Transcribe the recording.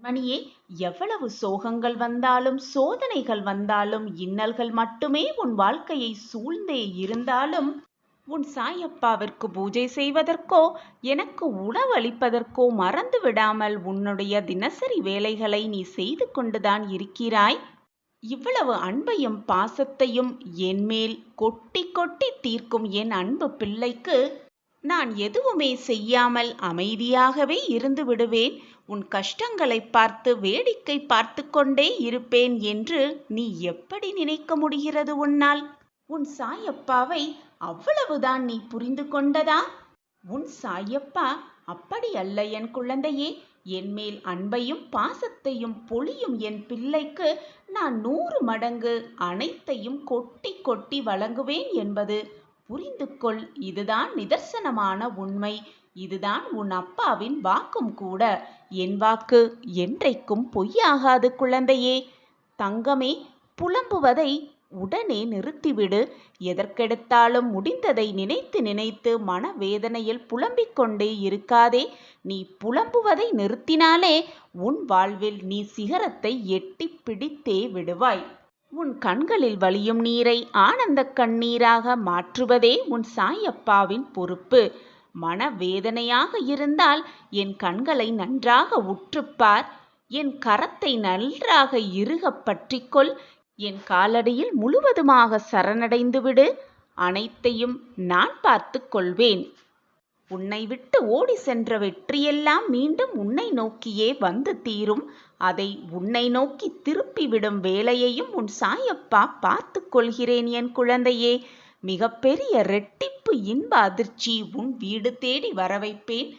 அணியே, எவ்வளவு சோகங்கள் வந்தாலும் சோதனைகள் வந்தாலும் இன்னல்கள் மட்டுமே உன் வாழ்க்கையை சூழ்ந்தே இருந்தாலும் உன் சாயப்பாவிற்கு பூஜை செய்வதற்கோ எனக்கு உணவளிப்பதற்கோ மறந்து விடாமல் உன்னுடைய தினசரி வேலைகளை நீ செய்து கொண்டுதான் இருக்கிறாய். இவ்வளவு அன்பையும் பாசத்தையும் என்மேல் கொட்டி கொட்டி தீர்க்கும் என் அன்பு பிள்ளைக்கு நான் எதுவுமே செய்யாமல் அமைதியாகவே இருந்து விடுவேன், உன் கஷ்டங்களை பார்த்து வேடிக்கை பார்த்து கொண்டே இருப்பேன் என்று நீ எப்படி நினைக்க முடிகிறது உன்னால்? உன் சாயப்பாவை அவ்வளவுதான் நீ புரிந்து கொண்டதா? உன் சாயப்பா அப்படி அல்ல என் குழந்தையே. என்மேல் அன்பையும் பாசத்தையும் பொழியும் என் பிள்ளைக்கு நான் 100 மடங்கு அனைத்தையும் கொட்டி கொட்டி வழங்குவேன் என்பது புரிந்து கொள். இதுதான் நிதர்சனமான உண்மை. இதுதான் உன் அப்பாவின் வாக்கும் கூட. என் வாக்கு என்றைக்கும் பொய்யாகாது குழந்தையே. தங்கமே, புலம்புவதை உடனே நிறுத்திவிடு. எதற்கெடுத்தாலும் முடிந்ததை நினைத்து நினைத்து மனவேதனையில் புலம்பிக் கொண்டே இருக்காதே. நீ புலம்புவதை நிறுத்தினாலே உன் வாழ்வில் நீ சிகரத்தை எட்டி பிடித்தே விடுவாய். உன் கண்களில் வழியும் நீரை ஆனந்த கண்ணீராக மாற்றுவதே உன் சாயப்பாவின் பொறுப்பு. மனவேதனையாக இருந்தால் என் கண்களை நன்றாக உற்றுப்பார். என் கரத்தை நன்றாக இறுக பற்றிக்கொள். என் காலடியில் முழுவதுமாக சரணடைந்து விடு. அனைத்தையும் நான் பார்த்து கொள்வேன். உன்னை விட்டு ஓடி சென்ற வெற்றியெல்லாம் மீண்டும் உன்னை நோக்கியே வந்து தீரும். அதை உன்னை நோக்கி திருப்பிவிடும் வேலையையும் உன் சாயப்பா பார்த்து கொள்கிறேன் என் குழந்தையே. மிகப்பெரிய ரெட்டிப்பு இன்ப அதிர்ச்சி உன் வீடு தேடி வரவைப்பேன்.